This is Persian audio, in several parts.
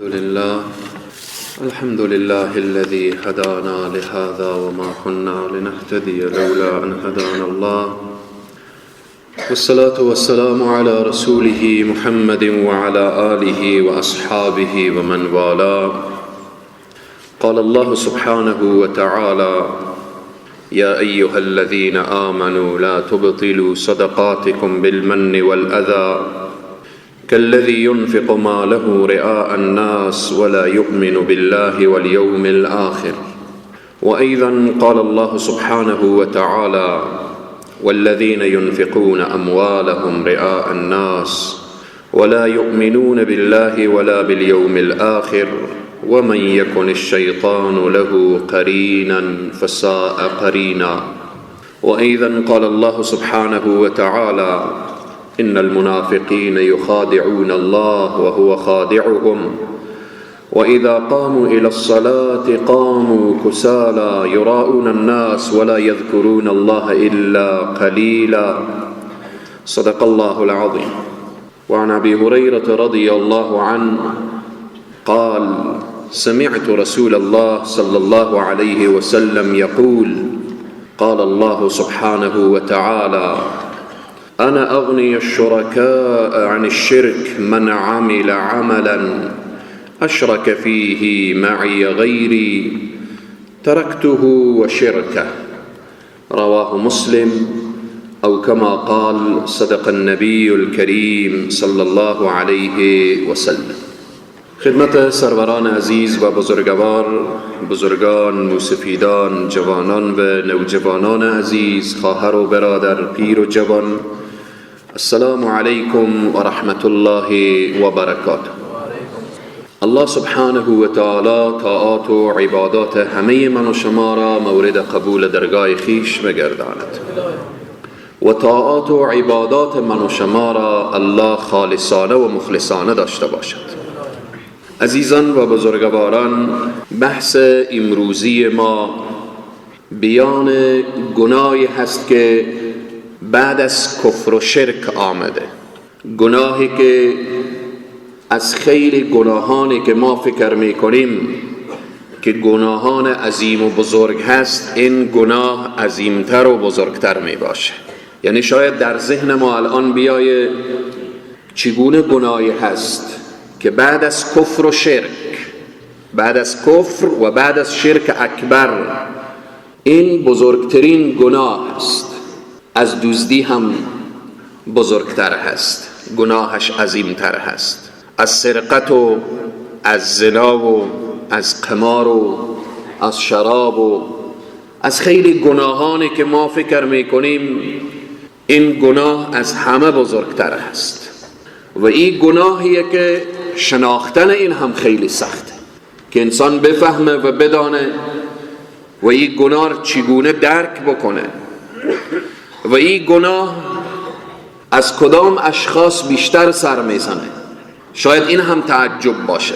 الحمد لله الذي هدانا لهذا وما كنا لنهتدي لولا أن هدانا الله، والصلاة والسلام على رسوله محمد وعلى آله وأصحابه ومن والاه. قال الله سبحانه وتعالى: يا أيها الذين آمنوا لا تبطلوا صدقاتكم بالمن والأذى كالذي ينفق ماله رئاء الناس ولا يؤمن بالله واليوم الآخر. وأيضا قال الله سبحانه وتعالى: والذين ينفقون أموالهم رئاء الناس ولا يؤمنون بالله ولا باليوم الآخر ومن يكن الشيطان له قرينا فساء قرينا. وأيضا قال الله سبحانه وتعالى: إن المنافقين يخادعون الله وهو خادعهم وإذا قاموا إلى الصلاة قاموا كسالى يراءون الناس ولا يذكرون الله إلا قليلا. صدق الله العظيم. وعن أبي هريرة رضي الله عنه قال: سمعت رسول الله صلى الله عليه وسلم يقول: قال الله سبحانه وتعالى: أنا أغني الشركاء عن الشرك من عمل عملا أشرك فيه معي غيري تركته وشركه. رواه مسلم، أو كما قال صدق النبي الكريم صلى الله عليه وسلم. خدمت سروران عزیز و بزرگان، موسفیدان، جوانان و نوجوانان عزیز، خواهر و برادر، پیر و جوان، السلام علیکم و رحمت الله و برکاته. الله سبحانه و تعالی طاعات و عبادات همه من و شما را مورد قبول درگاه خیش بگرداند و طاعات و عبادات من و شما را الله خالصانه و مخلصانه داشته باشد. عزیزان و بزرگواران، بحث امروزی ما بیان گناهی هست که بعد از کفر و شرک آمده، گناهی که از خیلی گناهانی که ما فکر میکنیم که گناهان عظیم و بزرگ هست، این گناه عظیمتر و بزرگتر می باشه. یعنی شاید در ذهن ما الان بیایه چگونه گناهی هست که بعد از کفر و شرک، بعد از کفر و بعد از شرک اکبر، این بزرگترین گناه است. از دزدی هم بزرگتر هست، گناهش عظیمتر هست. از سرقت و از زنا و از قمار و از شراب و از خیلی گناهانی که ما فکر میکنیم، این گناه از همه بزرگتر هست. و این گناهیه که شناختن این هم خیلی سخته که انسان بفهمه و بدانه و این گناه چگونه درک بکنه و این گناه از کدام اشخاص بیشتر سر میزنه. شاید این هم تعجب باشه،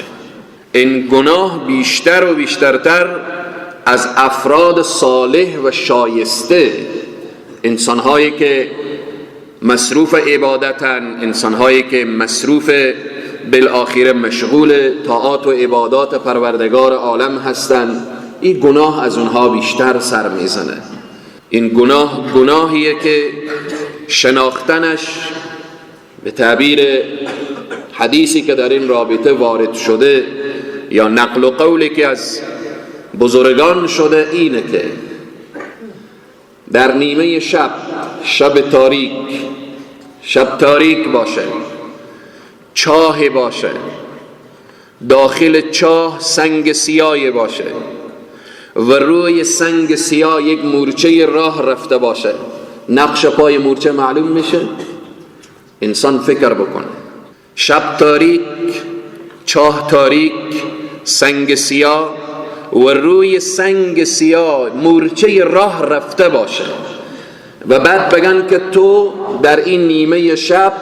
این گناه بیشتر و بیشترتر از افراد صالح و شایسته، انسانهایی که مصروف عبادتن، انسانهایی که مصروف بالآخره مشغول طاعات و عبادات پروردگار عالم هستند، این گناه از اونها بیشتر سر میزنه. این گناه گناهیه که شناختنش به تعبیر حدیثی که در این رابطه وارد شده یا نقل و قولی که از بزرگان شده اینه که در نیمه شب تاریک باشه، چاه باشه، داخل چاه سنگ سیاه باشه و روی سنگ سیاه یک مورچه راه رفته باشه، نقش پای مورچه معلوم میشه. انسان فکر بکنه، شب تاریک، چاه تاریک، سنگ سیاه و روی سنگ سیاه مورچه راه رفته باشه و بعد بگن که تو در این نیمه شب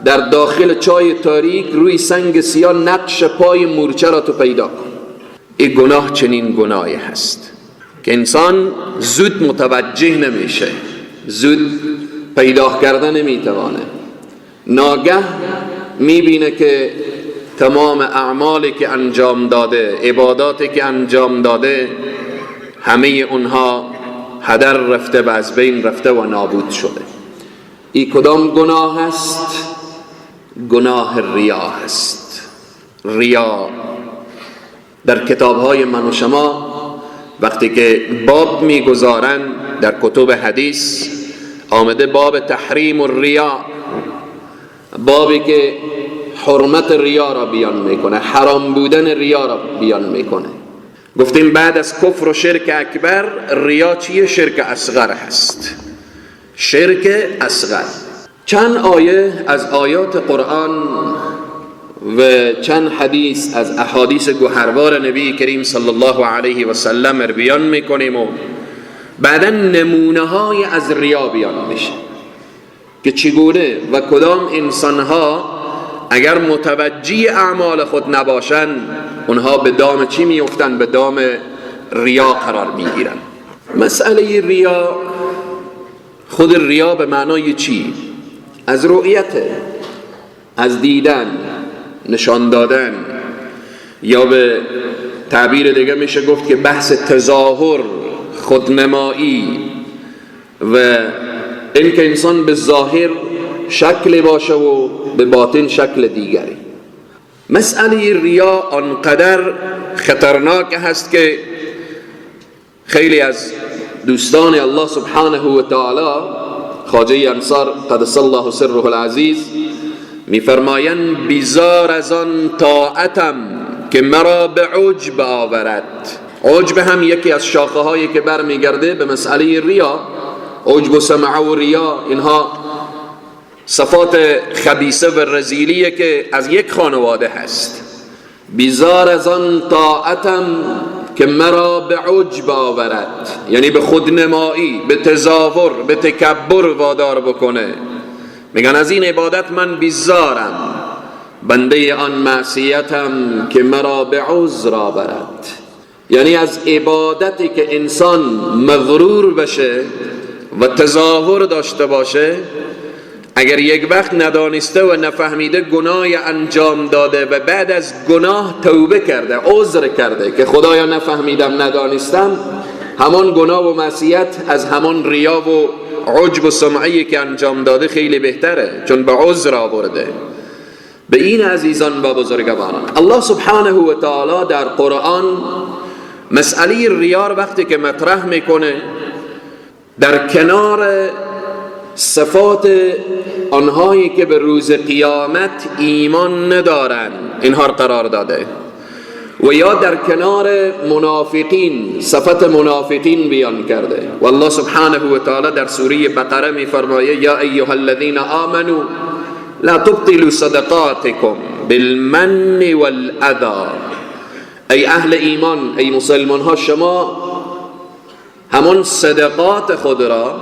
در داخل چاه تاریک روی سنگ سیاه نقش پای مورچه را تو پیدا کن. این گناه چنین گناهی هست که انسان زود متوجه نمیشه، زود پیدا کردن نمیتوانه. ناگه میبینه که تمام اعمالی که انجام داده، عباداتی که انجام داده، همه اونها هدر رفته و از بین رفته و نابود شده. این کدام گناه است؟ گناه ریا است. ریا در کتاب‌های من و شما وقتی که باب میگذارن در کتب حدیث آمده باب تحریم الریا، بابی که حرمت ریا را بیان میکنه، حرام بودن ریا را بیان میکنه. گفتیم بعد از کفر و شرک اکبر ریا چیه؟ شرک اصغر هست. شرک اصغر. چند آیه از آیات قرآن و چند حدیث از احادیث گوهروار نبی کریم صلی الله علیه و سلم بیان میکنیم و بعدا نمونه های از ریا بیان میشه که چگونه و کدام انسانها اگر متوجه اعمال خود نباشن اونها به دام چی میفتن؟ به دام ریا قرار میگیرن. مسئله ریا، خود ریا به معنای چی؟ از رؤیت، از دیدن، نشان دادن، یا به تعبیر دیگه میشه گفت که بحث تظاهر، خودنمایی و اینکه انسان به ظاهر شکل باشه و به باطن شکل دیگری. مسئله ریا آنقدر خطرناک هست که خیلی از دوستان الله سبحانه و تعالی، خواجه انصار قدس الله سره العزیز، میفرمایند بیزار از آن طاعتم که مرا به عجب آورد. عجب هم یکی از شاخه هایی که برمیگرده به مسئله ریا. عجب و سمع و ریا اینها صفات خبیثه و رذیلیه که از یک خانواده هست. بیزار از آن طاعتم که مرا به عجب آورد، یعنی به خودنمایی، به تظاهر، به تکبر وادار بکنه. میگن از این عبادت من بیزارم، بنده آن معصیتم که مرا به عذر آورد. یعنی از عبادتی که انسان مغرور بشه و تظاهر داشته باشه، اگر یک وقت ندانسته و نفهمیده گناه انجام داده و بعد از گناه توبه کرده، عذر کرده که خدایا نفهمیدم، ندانستم، همان گناه و معصیت از همان ریا و عجب و سمعی که انجام داده خیلی بهتره، چون به عذر آورده. به این عزیزان و بزرگواران، الله سبحانه و تعالی در قرآن مسئله ریا وقتی که مطرح میکنه، در کنار صفات آنهایی که به روز قیامت ایمان ندارن اینها قرار داده، و یا در کنار منافقین صفت منافقین بیان کرده. و الله سبحانه و تعالی در سوره بقره میفرماید یا ایها الذین آمنوا لا تبطلوا صدقاتکم بالمن والاذی. ای اهل ایمان، ای مسلمان ها، شما همان صدقات خود را،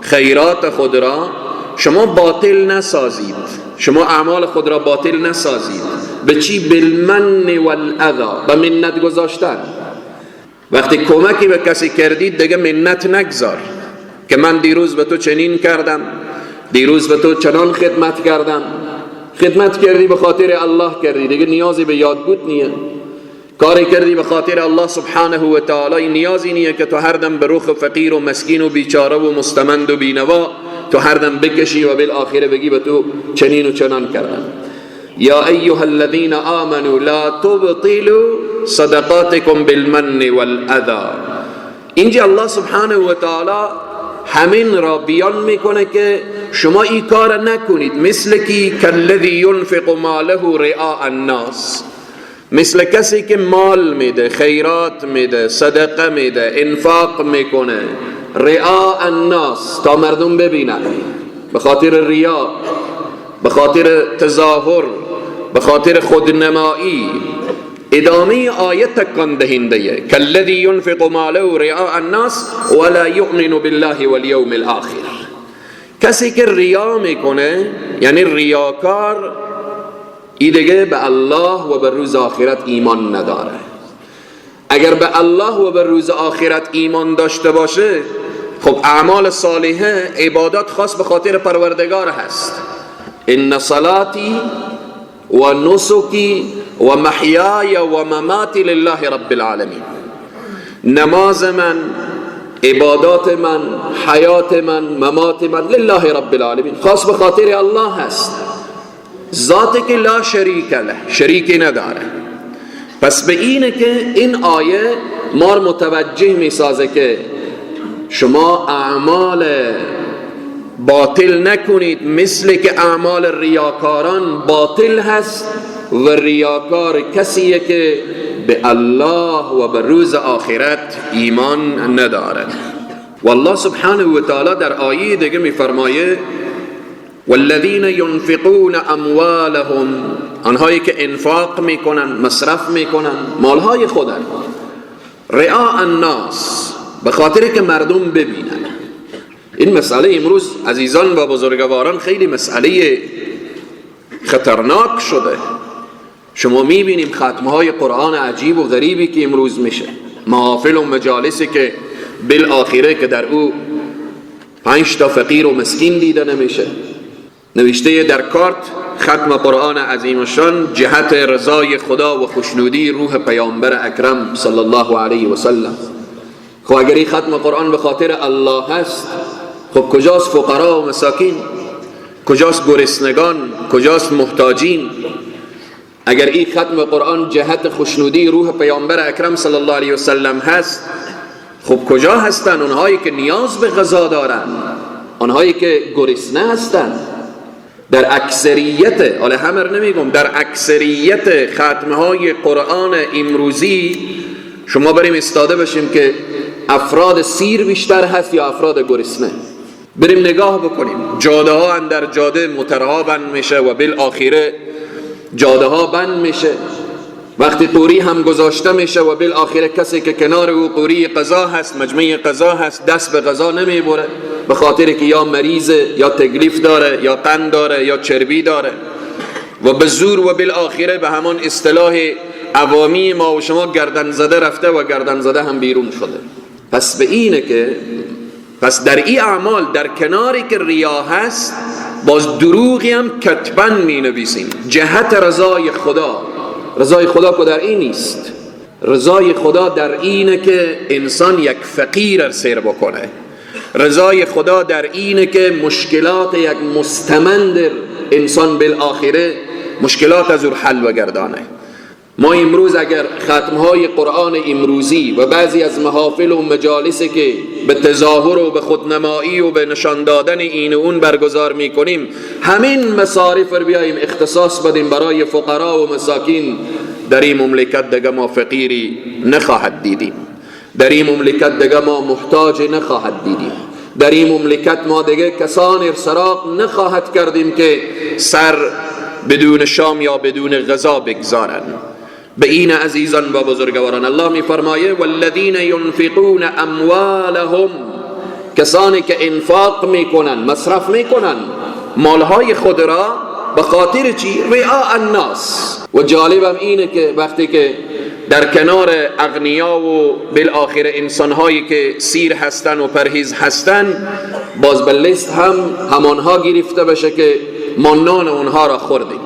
خیرات خود را شما باطل نسازید، شما اعمال خود را باطل نسازید. به چی؟ بالمن والاذی، به منت گذاشتن. وقتی کمکی به کسی کردید دیگه منت نگذار که من دیروز به تو چنین کردم، دیروز به تو چنان خدمت کردم. خدمت کردی به خاطر الله کردی، دیگه نیازی به یادبود نیه. کاری کردی به خاطر الله سبحانه و تعالی، نیازی نیه که تو هر دم به رخ فقیر و مسکین و بیچاره و مستمند و بینوا تو هر دم بکشی و بالآخره بگی به تو چنین و چنان کردم. یا ایها الذین آمنوا لا تبطلوا صدقاتکم بالمن والاذی. اینجا الله سبحانه و تعالی همین را بیان میکنه که شما این کار نکنید، مثل کی کالذی ينفق ماله رئاء الناس، مثل کسی که مال میده، خیرات میده، صدقه میده، انفاق میکنه رئاء الناس، تا مردم ببینن، به خاطر ریا، به خاطر تظاهر، به خاطر خودنمایی. ادامه آیت تکان دهنده کالذی ينفق ماله رئاء الناس ولا یؤمن بالله والیوم الاخر. کسی که ریا میکنه یعنی ریاکار، این دیگه به الله و به روز آخرت ایمان نداره. اگر به الله و به روز آخرت ایمان داشته باشه، خب اعمال صالحه، عبادات خاص به خاطر پروردگار هست. ان صلاتی و نسکی و محیای و مماتی لله رب العالمین. نماز من، عبادات من، حیات من، ممات من لله رب العالمین، خاص به خاطر الله هست، ذاتی که لا شریک له، شریکی نداره. پس به اینه که این آیه ما رو متوجه می سازه که شما اعمال باطل نکنید، مثل که اعمال ریاکاران باطل هست و ریاکار کسیه که به الله و به روز آخرت ایمان ندارد. والله سبحانه و تعالی در آیه دیگه می فرمایه والذین ينفقون اموالهم، آنهایی که انفاق میکنن، مصرف میکنن مالهای خودن، رعاء الناس، به خاطر که مردم ببینن. این مسئله امروز عزیزان و بزرگواران خیلی مسئله خطرناک شده. شما میبینیم ختمهای قرآن عجیب و غریبی که امروز میشه، محافل و مجالسی که بالآخره که در او 5 تا فقیر و مسکین دیده نمیشه. نوشته در کارت ختم قرآن عظیم الشان جهت رضای خدا و خوشنودی روح پیامبر اکرم صلی الله علیه و سلم. خب اگر این ختم قرآن به خاطر الله هست، خب کجاست فقرا و مساکین؟ کجاست گرسنگان؟ کجاست محتاجین؟ اگر این ختم قرآن جهت خوشنودی روح پیامبر اکرم صلی الله علیه و سلم هست، خب کجا هستن اونهایی که نیاز به غذا دارن، اونهایی که گرسنه هستن؟ در اکثریت، حالا همه نمیگم، در اکثریت ختمهای قرآن امروزی شما بریم استاده بشیم که افراد سیر بیشتر هست یا افراد گرسنه. بریم نگاه بکنیم، جاده ها اندر جاده موترها بند میشه و بالاخره جاده ها بند میشه. وقتی قوری هم گذاشته میشه و بالاخره کسی که کنار او قوری قضا هست، مجمع قضا هست، دست به قضا نمیبره، به خاطر که یا مریضه یا تکلیف داره یا قند داره یا چربی داره و به زور و بالاخره به همان اصطلاح عوامی ما و شما گردن زده رفته و گردن زده هم بیرون شده. پس به اینه که پس در این اعمال در کناری که ریا هست، باز دروغی هم کتبن می نویسیم جهت رضای خدا. رضای خدا که در این نیست، رضای خدا در اینه که انسان یک فقیر سیر بکنه. رضای خدا در اینه که مشکلات یک مستمند انسان بالاخره مشکلات از او حل بگردانه. ما امروز اگر ختمهای قرآن امروزی و بعضی از محافل و مجالسی که به تظاهر و به خودنمایی و به نشان دادن این و اون برگزار میکنیم، همین مصارف رو بیاییم اختصاص بدیم برای فقرا و مساکین، در این مملکت دیگه ما فقیری نخواهد دیدیم، در این مملکت دیگه ما محتاج نخواهد دیدیم، در این مملکت ما دیگه کسان ارسراق نخواهد کردیم که سر بدون شام یا بدون غذا بگذارن. به این عزیزان و بزرگواران الله می فرمایه والذین ينفقون اموالهم، کسانی که انفاق میکنن، مصرف میکنن مالهای خود را به خاطر چی؟ رعاء الناس. و جالبم اینه که وقتی که در کنار اغنیا و بالاخره انسانهایی که سیر هستن و پرهیز هستن، باز به لیست هم همانها گرفته بشه که ما نان اونها را خوردیم.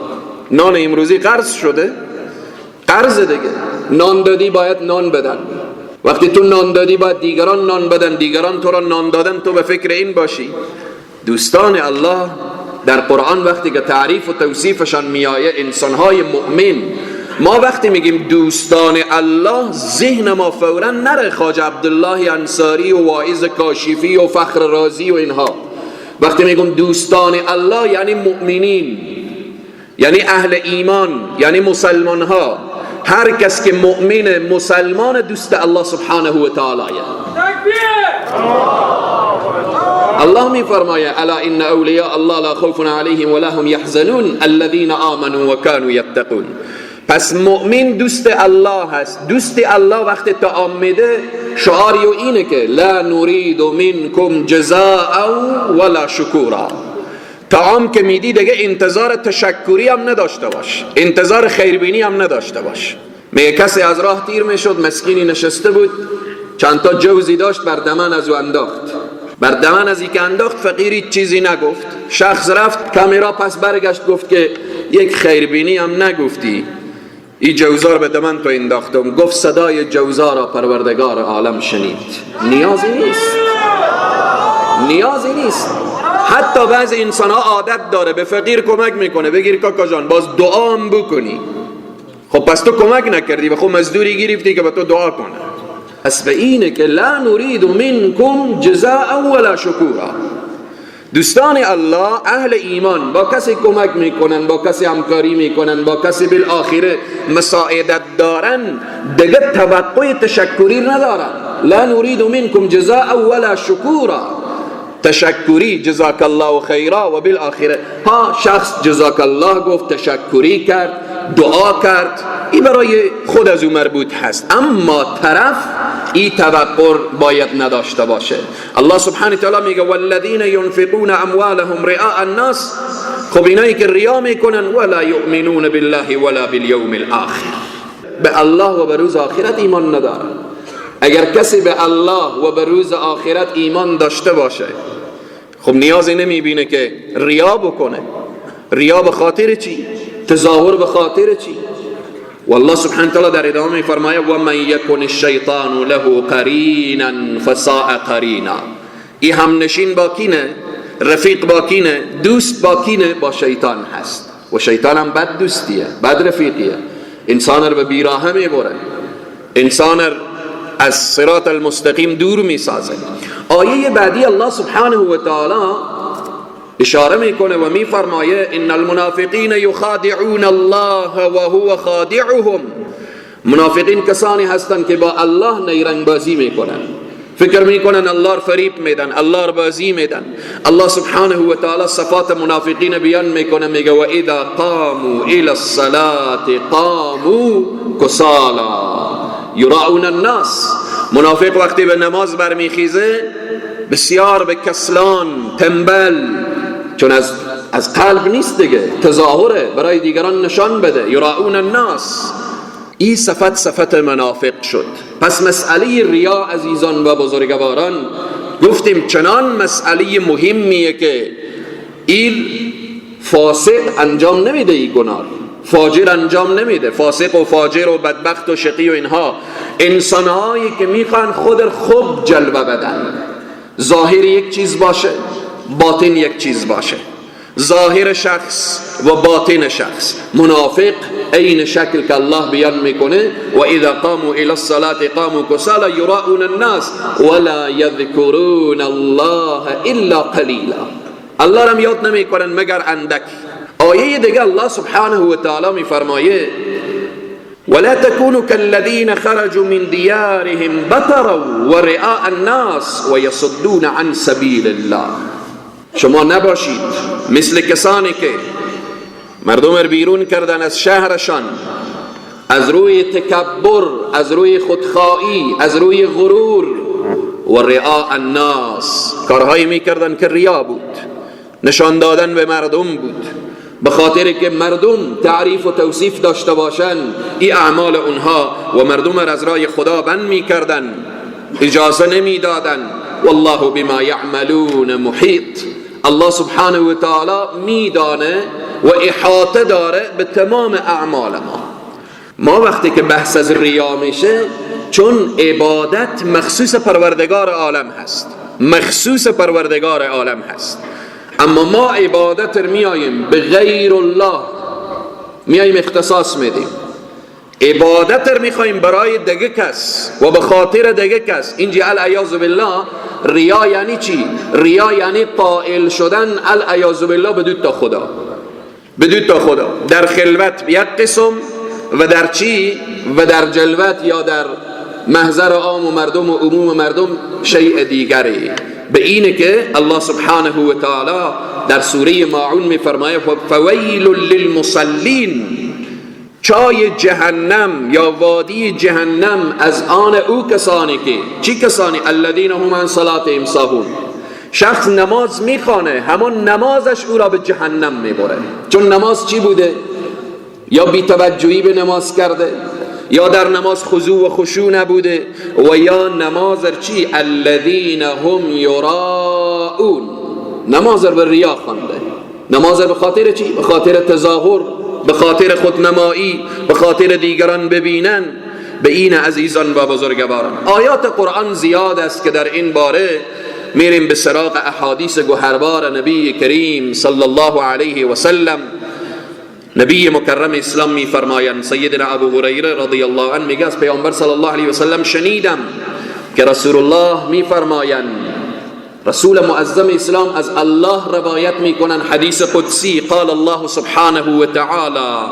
نان امروزی قرض شده، قرض دیگه. نان دادی باید نان بدن، وقتی تو نان دادی باید دیگران نان بدن، دیگران تو را نان دادن، تو به فکر این باشی. دوستان الله در قرآن وقتی که تعریف و توصیفشان میآید انسانهای مؤمن، ما وقتی میگیم دوستان الله ذهن ما فوراً نره خواجه عبدالله انصاری و واعظ کاشفی و فخر رازی و اینها. وقتی میگم دوستان الله یعنی مؤمنین، یعنی اهل ایمان، یعنی مسلمان ها. هر کس که مؤمن مسلمان دوست الله سبحانه و تعالی. الله می فرماید الا ان اولیاء الله لا خوف علیهم ولا هم یحزنون الذين آمنوا وكانوا يتقون. پس مؤمن دوست الله هست. دوست الله وقتی تا آمده شعاری و اینه که لا نريد منكم جزاء ولا شکورا. طعام که میدی دیگه انتظار تشکری هم نداشته باش، انتظار خیربینی هم نداشته باش. میگه کسی از راه تیر میشد، مسکینی نشسته بود، چند تا جوزی داشت، بر دمن از او انداخت. بر دمن از این که انداخت فقیری چیزی نگفت. شخص رفت، کامیرا پس برگشت گفت که یک خیربینی هم نگفتی، این جوزار به دمن تو انداختم، گفت صدای جوزار پروردگار عالم شنید. نیازی نیست. حتی بعض انسان ها عادت داره به فقیر کمک میکنه، بگیر کاکا جان باز دعا هم بکنی. خب پس تو کمک نکردی و خب مزدوری گرفتی که به تو دعا کنه. پس به اینه که لا نرید منکم جزاء ولا شکورا. دوستان الله اهل ایمان با کسی کمک میکنن، با کسی همکاری میکنن، با کسی بالآخره مساعدت دارن، دیگه توقع تشکری ندارن. لا نرید منکم جزاء ولا شکورا، تشکری جزاک الله خیرا و بالآخره شخص جزاک الله گفت، تشکری کرد، دعا کرد، این برای خود از او مربوط هست، اما طرف این توقع باید نداشته باشه. الله سبحانه تعالی میگه والذین ينفقون اموالهم رئاء الناس، خب اینایی که ریا میکنن ولا یؤمنون بالله ولا بالیوم الاخر، به الله و به روز آخرت ایمان ندارن. اگر کسی به الله و به روز آخرت ایمان داشته باشه، خب نیازی نمیبینه که ریا بکنه. ریا به خاطر چی؟ تظاهر به خاطر چی؟ والله سبحانه تعالی در ادامه میفرماید و من یکن الشیطان له قرینا فساء قرینا. این همنشین با کینه، رفیق با کینه، دوست با کینه، با شیطان هست و شیطان هم بد دوستیه، بد رفیقیه، انسان رو به بیراهه میبره، انسان رو از صراط المستقیم دور میسازه. آیه بعدی الله سبحانه و تعالی اشاره میکنه و میفرمایه ان المنافقین یخادعون الله و هو خادعهم. منافقین کسانی هستند که با الله نیرنگ بازی میکنن، فکر میکنن الله را فریب میدن، الله را بازی میدن. الله سبحانه و تعالی صفات منافقین بیان میکنه، میگه و اذا قاموا الى الصلاة قاموا کسالا یراؤون الناس. منافق وقتی به نماز برمیخیزه بسیار به کسلان، تنبل، چون از قلب نیست دیگه، تظاهره برای دیگران نشان بده. یراؤون الناس، این صفت منافق شد. پس مسئله ریا عزیزان و بزرگواران گفتیم چنان مسئله مهمیه که این فاسق انجام نمیده، این گناه فاجر انجام نمیده. فاسق و فاجر و بدبخت و شقی و اینها انسانهایی که میخوان خود خوب جلوه بدن، ظاهر یک چیز باشه باطن یک چیز باشه، ظاهر شخص و باطن شخص. منافق این شکل که الله بیان میکنه و اذا قاموا الى الصلاة قاموا كسالى يراؤون الناس ولا يذكرون الله الا قليلا. الله را یاد نمیکنن مگر اندک. آیه دیگه الله سبحانه و تعالی میفرمایه ولا تكونوا كالذين خرجوا من ديارهم بطرا ورئاء الناس ويصدون عن سبيل الله. شما نباشید مثل کسانی که مردم رو بیرون کردن از شهرشان از روی تکبر، از روی خودخواهی، از روی غرور و رئاء الناس، کارهایی میکردن که ریا بود، نشان دادن به مردم بود، به خاطر که مردم تعریف و توصیف داشته باشن این اعمال اونها و مردم را از راه خدا بند میکردن، اجازه نمیدادن. والله بما یعملون محیط. الله سبحانه و تعالی میدانه و احاطه داره به تمام اعمال ما. وقتی که بحث از ریا میشه، چون عبادت مخصوص پروردگار عالم هست، مخصوص پروردگار عالم هست، اما ما عبادت رو میاییم به غیر الله میاییم اختصاص میدیم، عبادت رو میخواییم برای دیگه کس و به خاطر دیگه کس. اینجا العیاذ بالله ریا یعنی چی؟ ریا یعنی قائل شدن العیاذ بالله بدون تا خدا، بدون تا خدا، در خلوت یک قسم و در چی و در جلوت یا در محضر عام و مردم و عموم مردم شیء دیگری. به اینه که الله سبحانه و تعالی در سوره ماعون میفرماید فویل للمصلین، چای جهنم یا وادی جهنم از آن او کسانی که چی کسانی؟ الذین هم عن صلاتهم ساهون. شخص نماز میخوانه، همون نمازش او را به جهنم میبره. چون نماز چی بوده؟ یا بی‌توجهی به نماز کرده، یا در نماز خضوع و خشوع نبوده، و یا نماز چی؟ الذین هم یراؤون، نماز رو به ریا خوانده. نماز به خاطر چی؟ به خاطر تظاهر، به خاطر خودنمایی، به خاطر دیگران ببینن. به این عزیزان و بزرگواران آیات قرآن زیاد است که در این باره میریم به سراغ احادیث گوهربار نبی کریم صلی الله علیه و سلم. نبی مکرم اسلام میفرمایند، سیدنا ابو هریره رضی الله عنه میگه از پیامبر صلی الله علیه و سلم شنیدم که رسول الله میفرمایند، رسول معظم اسلام از الله روایت میکنن حدیث قدسی، قال الله سبحانه و تعالی،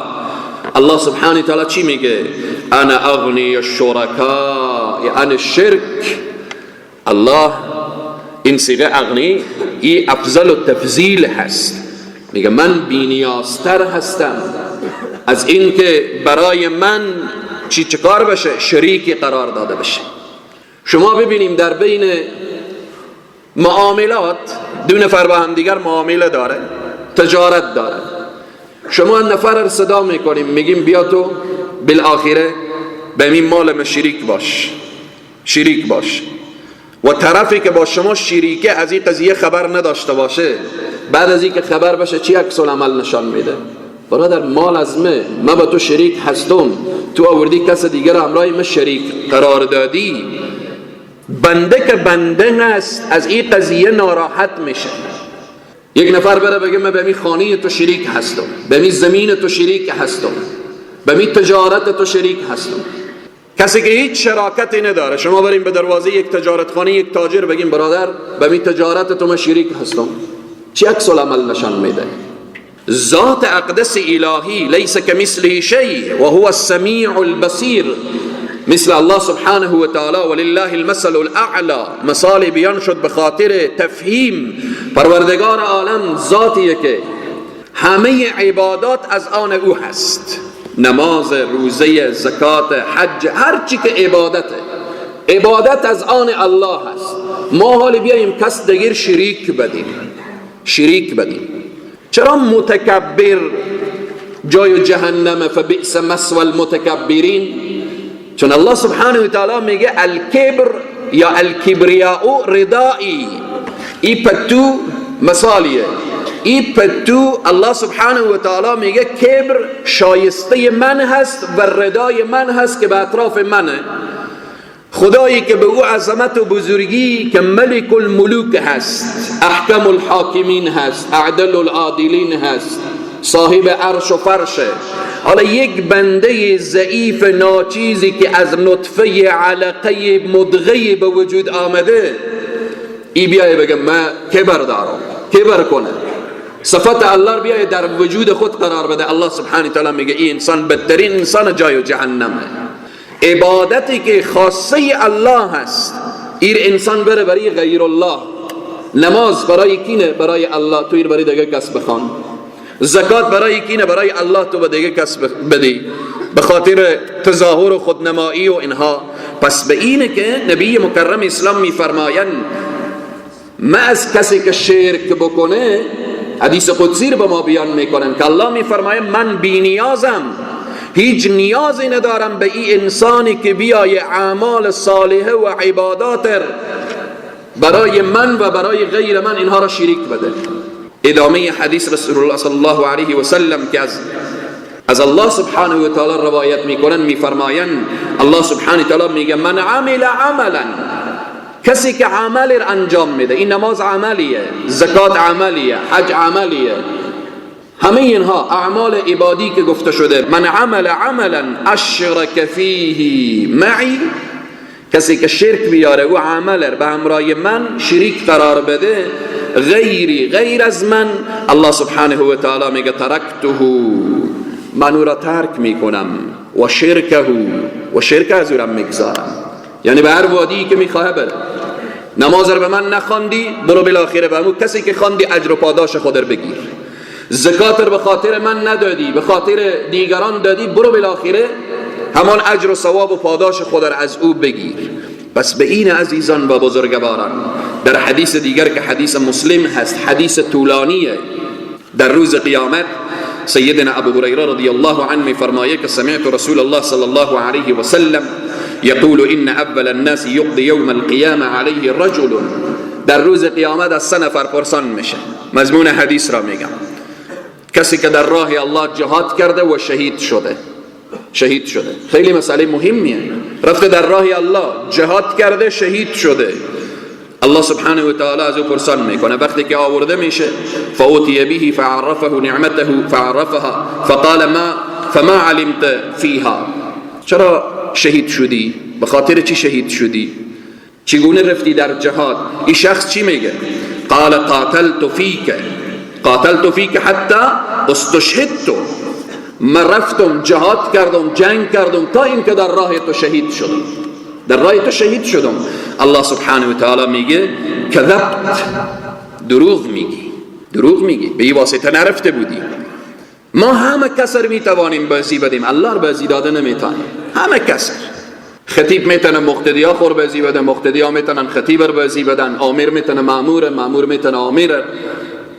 الله سبحانه و تعالی چی میگه؟ انا اغنی الشرکاء عن الشرک. الله این صیغه اغنی این افضل و تفضیل هست، میگه من بینیازتر هستم از این که برای من چی چکار بشه؟ شریکی قرار داده بشه. شما ببینیم در بین معاملات دو نفر با هم دیگر معامله داره، تجارت داره، شما نفر صدا میکنیم میگیم بیا تو بالاخره به این مال ما شریک باش و طرفی که با شما شریکه از این قضیه خبر نداشته باشه، بعد از این که خبر بشه چی عکس العمل نشان میده؟ برادر مال از من با تو شریک هستم، تو آوردی کس دیگر همراه من شریک قرار دادی. بنده که بنده هست از این قضیه ناراحت میشه. یک نفر بره بگه من به می خانه تو شریک هستم، به می زمین تو شریک هستم، به می تجارت تو شریک هستم. کسی که هیچ شراکتی نداره، شما بریم به دروازه یک تجارتخانه یک تاجر بگیم برادر به می تجارت تو من شریک هستم، چی عکس العمل نشان میده؟ ذات اقدس الهی لیس کمثله شیء و هو السمیع البصیر، مثل الله سبحانه و تعالی ولله المثل الاعلى. مثال بیان شد به خاطر تفهیم. پروردگار عالم ذاتیه که همه عبادات از آن او هست، نماز، روزه، زکات، حج، هر چی که عبادت از آن الله هست. ما حالی بیاییم کس دیگر شریک بدیم. چرا متکبر جای جهنم؟ فبئس مثوى المتکبرین. چون الله سبحانه و تعالی میگه الکبر یا الکبریاء ردائی، ای پتو مثالیه، ای پتو الله سبحانه و تعالی میگه کبر شایسته من هست و ردای من هست که به اطراف منه. خدایی که به او عظمت و بزرگی که ملک الملوک هست، احکم الحاکمین هست، اعدل العادلین هست، صاحب عرش و فرشه. حالا یک بنده ضعیف ناچیزی که از نطفه علقه مدغه به وجود آمده، ای بیای بگم من کبر دارم، کبر کنه، صفت الله بیای در وجود خود قرار بده، الله سبحانه تعالی میگه این انسان بدترین انسان جای جهنمه. عبادتی که خاصه الله هست، این انسان بره برای غیر الله. نماز برای کینه؟ برای الله، تو این برای دیگه کس بخوان. زکات برای کینه؟ برای الله، تو به دیگه کس بدی، به خاطر تظاهر و خودنمایی و اینها. پس به اینه که نبی مکرم اسلام میفرمایند ما از کسی که شرک بکنه، حدیث قدسی رو به ما بیان میکنن که الله میفرماید من بی نیازم، هیچ نیازی ندارم به این انسانی که بیای اعمال صالحه و عبادات برای من و برای غیر من اینها را شریک بده. ادامه حدیث رسول الله صلی الله علیه و سلم که از الله سبحانه و تعالی روایت میکنن، میفرمایند الله سبحانه و تعالی میگه من عمل عملا، کسی که عمل انجام میده، این نماز عملیه، زکات عملیه، حج عملیه، همه اینها اعمال عبادی که گفته شده، من عمل عملا اشرک فیه معی، کسی که شرک بیاره و عمل به همراه من شریک قرار بده، غیر از من، الله سبحانه و تعالی میگه ترکته، من او را ترک میکنم، و شرک از او را میگذارم. یعنی به هر وادی که میخواه بره. نماز رو به من نخواندی، برو بالاخره به همون کسی که خواندی اجر و پاداش خود رو بگیر. زکات رو به خاطر من ندادی، به خاطر دیگران دادی، برو بالاخره همان اجر و ثواب و پاداش خود رو از او بگیر. پس به این عزیزان و بزرگواران، در حدیث دیگر که حدیث مسلم هست، حدیث طولانیه، در روز قیامت سیدنا ابو هریره رضی الله عنه میفرمایه که سمعت رسول الله صلی الله علیه و سلم یقول ان اول الناس یقضی یوم القیامه علیه رجل، در روز قیامت از 3 نفر پرسان میشه. مضمون حدیث را میگم. کسی که در راه الله جهاد کرده و شهید شده. خیلی مسئله مهمیه. رفته در راه الله جهاد کرده، شهید شده، الله سبحانه و تعالی از او پرسان میکنه. وقتی که آورده میشه فاوتی به فعرفه نعمته فعرفها فقال فما علمت فيها، چرا شهید شدی؟ به خاطر چی شهید شدی؟ چگونه رفتی در جهاد؟ این شخص چی میگه؟ قال قاتلت فيك حتى استشهدت، من رفتم جهاد کردم، جنگ کردم تا اینکه در راه تو شهید شدم. الله سبحانه و تعالی میگه کذبت، دروغ میگی، به این واسطه نرفته بودی. ما همه کسر میتوانیم بازی بدیم، الله رو بازی داده نمیتونیم. همه کسر، خطیب میتونه مقتدی ها خور بازی بده، مقتدی ها میتونن خطیب رو بازی بدن، آمیر میتونه مامور میتونه آمیر،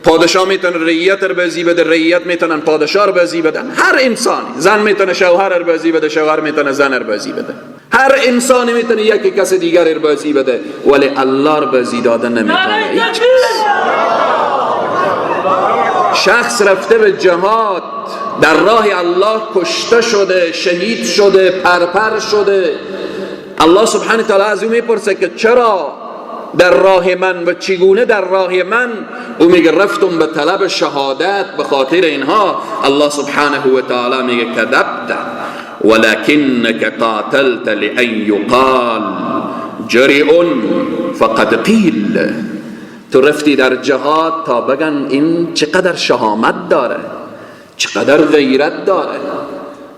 پادشاه میتونه رعیت رو بازی بده، رعیت میتونن پادشاه رو بازی بدن. هر انسانی، زن میتونه شوهر رو بازی بده، شوهر میتونه زن رو بازی بده، هر انسانی میتونه یکی کس دیگر رو بازی بده، ولی الله رو بازی داده نمیتونه. شخص رفته به جهاد در راه الله، کشته شده، شهید شده، پرپر شده، الله سبحانه تعالی از او میپرسه که چرا در راه من و چگونه در راه من؟ او میگه رفتم به طلب شهادت، به خاطر اینها. الله سبحانه و تعالی میگه کذبت ولكنك قاتلت لأن يقال جرئ فقد قیل، تو رفتی در جهاد تا بگن این چقدر شهامت داره، چقدر غیرت داره.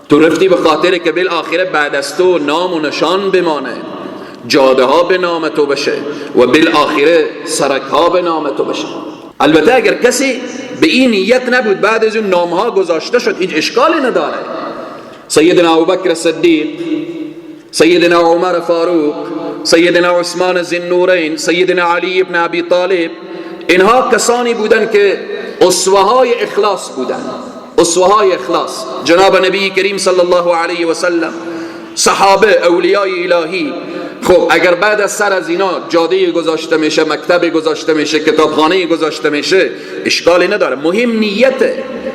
تو رفتی به خاطر که بالاخره بعد از تو نام و نشان بمانه، جاده ها به نام تو بشه و بالاخره سرک ها به نام تو بشه. البته اگر کسی به این نیت نبود، بعد از اون نام ها گذاشته شد، هیچ اشکالی نداره. سیدنا ابوبکر صدیق، سیدنا عمر فاروق، سیدنا عثمان ذی النورین، سیدنا علی ابن ابی طالب، اینها کسانی بودن که اسوه های اخلاص بودن، اسوه های اخلاص. جناب نبی کریم صلی الله علیه و سلم، صحابه، اولیای الهی. خب اگر بعد از سر از اینا جاده گذاشته میشه، مکتب گذاشته میشه، کتابخانه گذاشته میشه، اشکالی نداره. مهم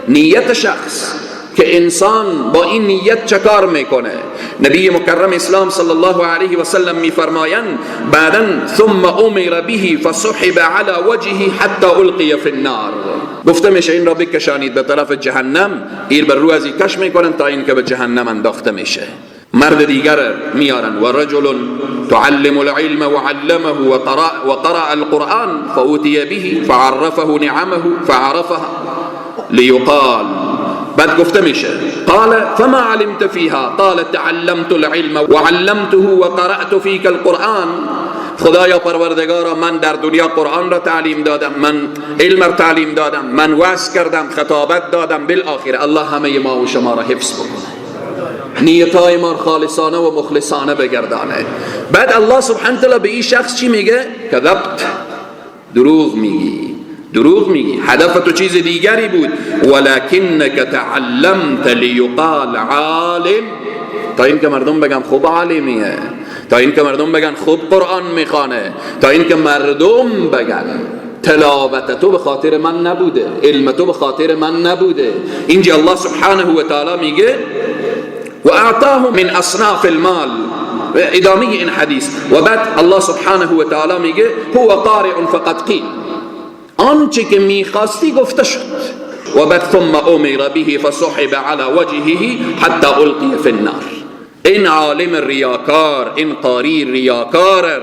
نیت شخص، که انسان با این نیت چه کار میکنه. نبی مکرم اسلام صلی الله علیه و سلم میفرمایند بعداً ثم امر به فسحب على وجهه حتى القی فی النار، گفته میشه این را بکشانید به طرف جهنم، ایر بر رو ازی کش میکنن تا این که به جهنم انداخته میشه. مرد دیگر میارن و رجل تعلم العلم وعلمه وقرأ القرآن فأوتي به فعرفه نعمه فعرفها لیقال، بعد گفته میشه قال فما علمت فيها قال تعلمت العلم وعلمته وقرأت فيك القرآن، خدایا پروردگارا من در دنیا قرآن را تعلیم دادم، من علم را تعلیم دادم، من وعظ کردم، خطابت دادم، بالاخره الله همه ما و شما را حفظ بکنه، نیتای ما خالصانه و مخلصانه بگردانه. بعد الله سبحانه تعالی به این شخص چی میگه؟ کذبت، دروغ میگی، هدف تو چیز دیگری بود. ولکنک تعلمت لیقال عالم، تا این که مردم بگن خوب عالمیه، تا این که مردم بگن خوب قرآن میخوانه، تا این که مردم بگن تلاوت تو به خاطر من نبوده، علم تو به خاطر من نبوده. اینجا الله سبحانه و تعالی میگه و اعطاه من اصناف المال، ادامه این حدیث. و بعد الله سبحانه و تعالی میگه هو قارئ فقط قیل، آنچه که میخواستی گفته شد. و بعد ثم امر به فسحب على وجهه حتى القی فی النار. این عالم ریاکار، این قاری ریاکار،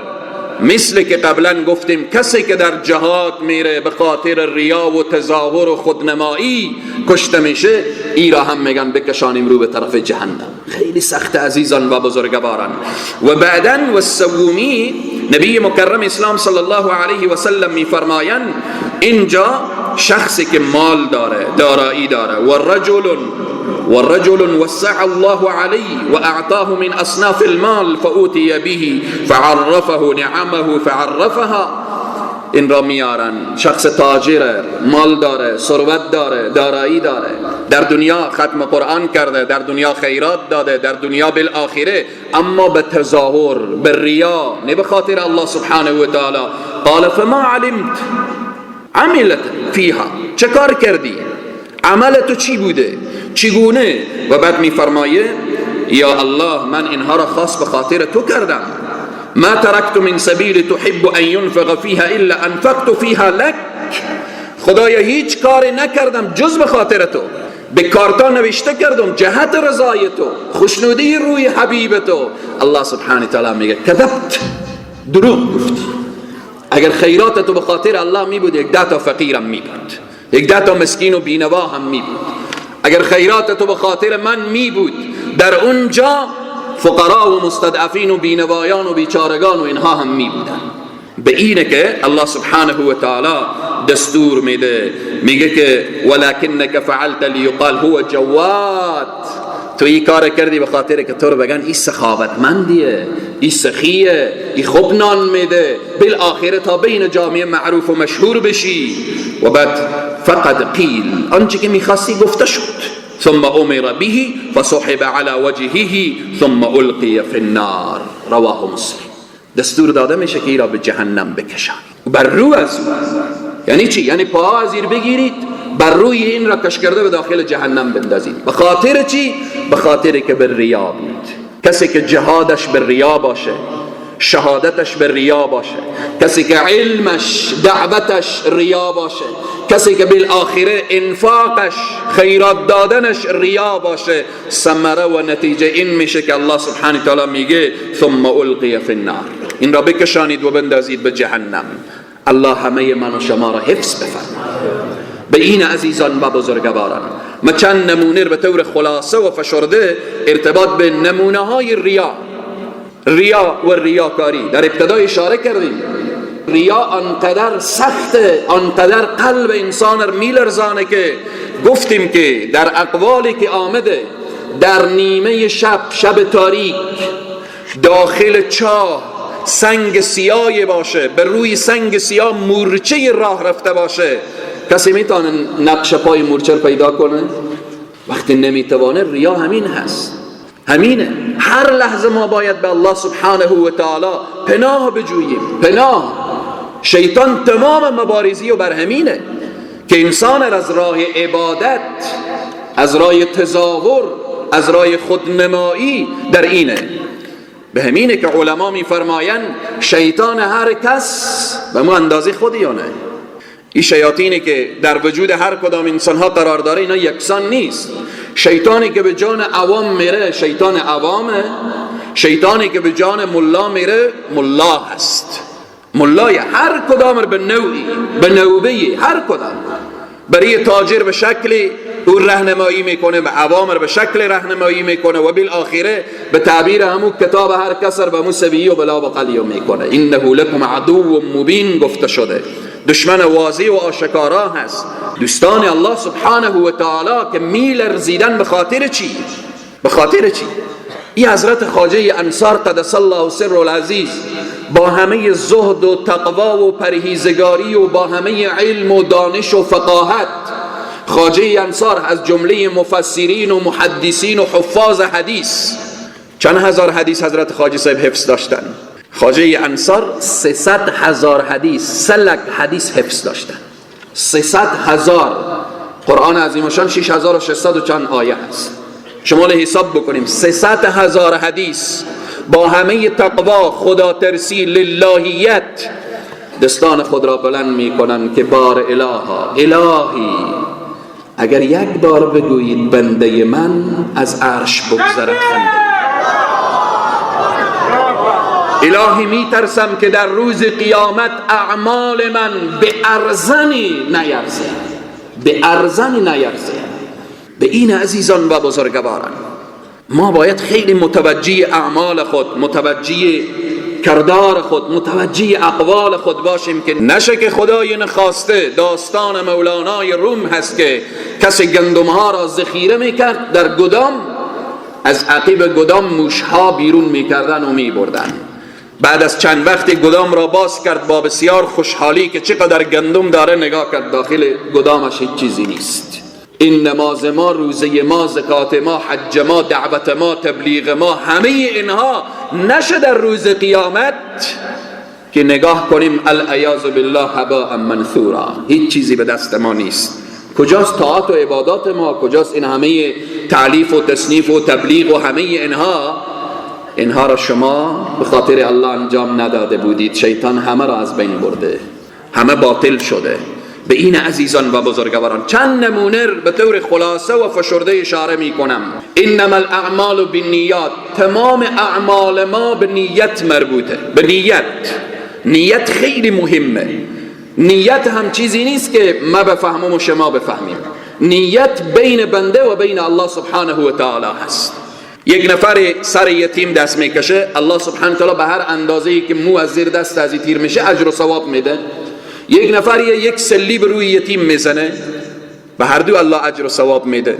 مثل که قبلا گفتیم کسی که در جهاد میره به خاطر ریا و تظاهر و خودنمایی کشته میشه، ای را هم میگن بکشانیم رو به طرف جهنم. خیلی سخت عزیزان و بزرگواران. و بعداً و سومی نبی مکرم اسلام صلی الله علیه و سلم میفرمایند اینجا شخصی که مال داره، دارایی داره، والرجل وسع الله عليه واعطاه من اصناف المال فاوتي به فعرفه نعمه فعرفها، این را میارن شخص تاجر، مال داره، ثروت داره، دارایی داره، در دنیا ختم قرآن کرده، در دنیا خیرات داده، در دنیا بالاخره، اما به تظاهر، به ریا، نه به خاطر الله سبحانه و تعالی. قال فما علمت عملت فيها، چه کار کردی؟ عمل تو چی بوده، چگونه؟ و بعد میفرمایه یا الله من اینها را خاص به خاطر تو کردم. ما ترکت من سبیل تحب ان ينفق فيها الا انفقت فيها لك. خدایا هیچ کاری نکردم جز به خاطر تو. به کارتا نوشته کردم جهت رضای تو، خوشنودی روی حبیب تو. الله سبحانه تعالی میگه کذبت، دروغ گفتی. اگر خیرات تو به خاطر الله می بود، 10 تا فقیرم می بود، 10 تا مسکین و بینوا هم می بود. اگر خیرات تو به خاطر من می بود، در اونجا فقرا و مستضعفین و بینوایان و بیچارگان و اینها هم می بودن. به اینه که الله سبحانه و تعالی دستور میده، میگه که ولکنک فعلت لیقال هو جواد. تو این کار کردی به خاطر که تو رو بگن این سخاوتمندیه، این سخیه، این خوب نان میده، بالآخره تا بین جامعه معروف و مشهور بشی. و بعد فقط قیل، آنچه که میخواستی گفته شد. ثم امر به فسحب على وجهه ثم القی فی النار. رواه مسلم. دستور داده میشه که ای را به جهنم بکشن بر رو از او. یعنی چی؟ یعنی پاها از زیر بگیرید، بر روی این را کش کرده به داخل جهنم بندازید. به خاطر چی؟ به خاطر که به ریا بود. کسی که جهادش به ریا باشه، شهادتش به ریا باشه، کسی که علمش دعوتش ریا باشه، کسی که بالآخره انفاقش خیرات دادنش ریا باشه، ثمره و نتیجه این میشه که الله سبحانه تعالی میگه ثم القی فی النار. این را بکشانید و بندازید به جهنم. الله همه من و شما را حفظ بفرماید. به این عزیزان و بزرگواران ما چند نمونه به طور خلاصه و فشرده ارتباط به نمونه های ریا و ریاکاری در ابتدا اشاره کردیم. ریا آنقدر سخته، آنقدر قلب انسان را میلرزانه که گفتیم که در اقوالی که آمده در نیمه شب تاریک داخل چاه سنگ سیاه باشه، بر روی سنگ سیاه مورچه راه رفته باشه، کسی میتونه نقش پای مورچه پیدا کنه؟ وقتی نمیتوانه، ریا همین هست، همینه. هر لحظه ما باید به الله سبحانه و تعالی پناه بجوییم. پناه شیطان تمام مبارزی و بر همینه که انسان از راه عبادت، از راه تظاهر، از راه خودنمایی در اینه. به همینه که علما میفرمایند شیطان هر کس به مو اندازه خودیانه. این شیاطینی که در وجود هر کدام انسان ها قرار داره اینا یکسان نیست. شیطانی که به جان عوام میره شیطان عوامه، شیطانی که به جان ملا میره ملا هست. ملای هر کدام به نوعی، به نوبهی، هر کدام. برای تاجر به شکلی او راهنمایی میکنه، به عوام به شکل راهنمایی میکنه و بالآخره به تعبیر همون کتاب هر کسر به موسوی و بلا بقلیو میکنه. انه لکم عدو مبین گفته شده، دشمن واضح و آشکارا هست. دوستان الله سبحانه و تعالی که میلرزیدن به خاطر چی؟ به خاطر چی؟ این حضرت خواجه انصار قدس الله سر العزیز با همه زهد و تقوا و پرهیزگاری و با همه علم و دانش و فقاهت، خواجه انصار از جمله مفسرین و محدثین و حفاظ حدیث، چند هزار حدیث حضرت خواجه صاحب حفظ داشتن. خواجه انصار 300,000 حدیث، سلک حدیث حفظ داشتن. 300,000. قرآن عظیمشان 6600 و چند آیه هست. شمال حساب بکنیم 300,000 حدیث با همه تقوا، خدا ترسی، للهیت، دستان خود را بلند می کنند که بار الهی اگر یک بار بگویید بنده من از عرش بگذرد خنده. الهی می ترسم که در روز قیامت اعمال من به ارزنی نیرزه، به ارزنی نیرزه. به این عزیزان و بزرگواران ما باید خیلی متوجه اعمال خود، متوجه کردار خود، متوجه اقوال خود باشیم که نشه که خدای نخواسته داستان مولانای روم هست که کسی گندمها را ذخیره میکرد در گدام، از عقب گدام موشها بیرون میکردن و میبردن. بعد از چند وقتی گدام را باز کرد با بسیار خوشحالی که چقدر گندم داره، نگاه کرد داخل گدامش هیچ چیزی نیست. این نماز ما، روزه ما، زکات ما، حج ما، دعوت ما، تبلیغ ما، همه اینها نشه در روز قیامت که نگاه کنیم العیاذ بالله هباء منثورا، هیچ چیزی به دست ما نیست. کجاست طاعت و عبادات ما؟ کجاست این همه تعلیف و تصنیف و تبلیغ و همه اینها را شما به خاطر الله انجام نداده بودید. شیطان همه را از بین برده، همه باطل شده. به این عزیزان و بزرگواران چند نمونه به طور خلاصه و فشرده اشاره می کنم. انما الاعمال بالنیات، تمام اعمال ما به نیت مربوطه. به نیت خیلی مهمه. نیت هم چیزی نیست که ما بفهمم و شما بفهمیم. نیت بین بنده و بین الله سبحانه و تعالی هست. یک نفر سر یتیم دست میکشه، الله سبحانه و تعالی به هر اندازه‌ای که مو از زیر دست از تیر میشه اجر و ثواب میده. یک نفر یک سلی به روی یتیم میزنه، به هر دو الله اجر و ثواب میده.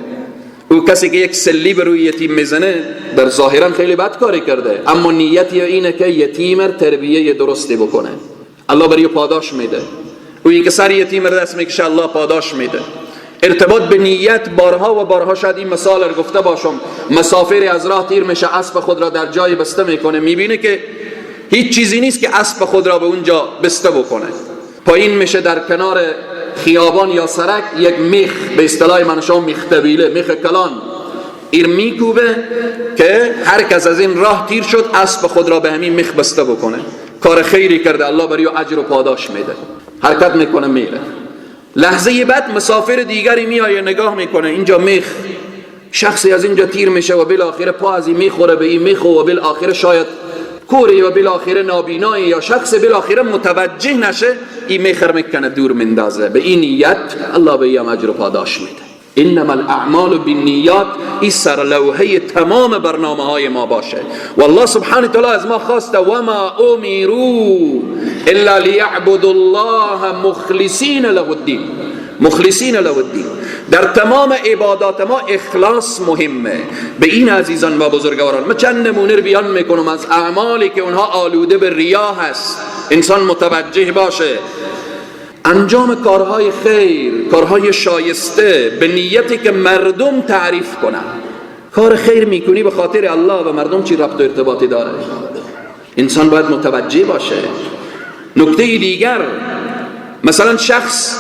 او کسی که یک سلی به روی یتیم میزنه در ظاهرا خیلی بد کاری کرده، اما نیت اینه که یتیم تربیه درستی بکنه، الله برای پاداش میده. او که سر یتیم دست میکشه الله پاداش میده. ارتباط به نیت بارها و بارها شاید این مثال رو گفته باشم. مسافر از راه تیر میشه، اسب خود را در جای بسته میکنه، میبینه که هیچ چیزی نیست که اسب خود را به اونجا بسته بکنه. پایین میشه در کنار خیابان یا سرک یک میخ، به اصطلاح من شما میخ طویله، میخ کلان ایر میکوبه که هر کس از این راه تیر شد اسب خود را به همین میخ بسته بکنه. کار خیری کرده، الله برای اجر و پاداش میده. حرکت میکنه میره. لحظه بعد مسافر دیگری میآیه نگاه میکنه، اینجا میخ، شخصی از اینجا تیر میشه و بالاخره پا از این میخوره به این میخ و بالاخره شاید کوری و بالاخره نابینایی یا شخص بالاخره متوجه نشه، این میخر میکنه دور مندازه. به این نیت الله به این اجر و پاداش میده. انما الاعمال بالنیات، این سرلوحه تمام برنامه های ما باشه. والله سبحانه تعالی از ما خواسته وما امروا الا لیعبدوا الله مخلصین له الدین. مخلصین له الدین. در تمام عبادات ما اخلاص مهمه. به این عزیزان و بزرگواران من چند نمونه رو بیان میکنم از اعمالی که اونها آلوده به ریا هست. انسان متوجه باشه انجام کارهای خیر، کارهای شایسته به نیتی که مردم تعریف کنن. کار خیر میکنی به خاطر الله و مردم چی ربط و ارتباطی داره؟ انسان باید متوجه باشه. نکته دیگر، مثلا شخص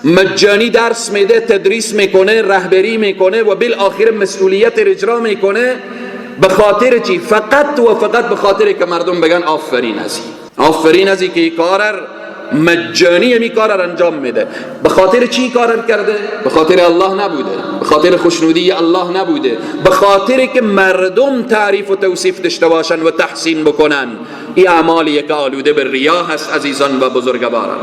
مجانی درس میده، تدریس میکنه، رهبری میکنه و بالاخره مسئولیت اجرا میکنه به خاطر چی؟ فقط و فقط به خاطر که مردم بگن آفرین ازی، آفرین ازی که این کار مجانی می کار انجام میده. به خاطر چی کار کرده؟ به خاطر الله نبوده، به خاطر خوشنودی الله نبوده، به خاطر که مردم تعریف و توصیف داشته باشن و تحسین بکنن. این اعمالی که آلوده به ریا هست عزیزان و بزرگواران.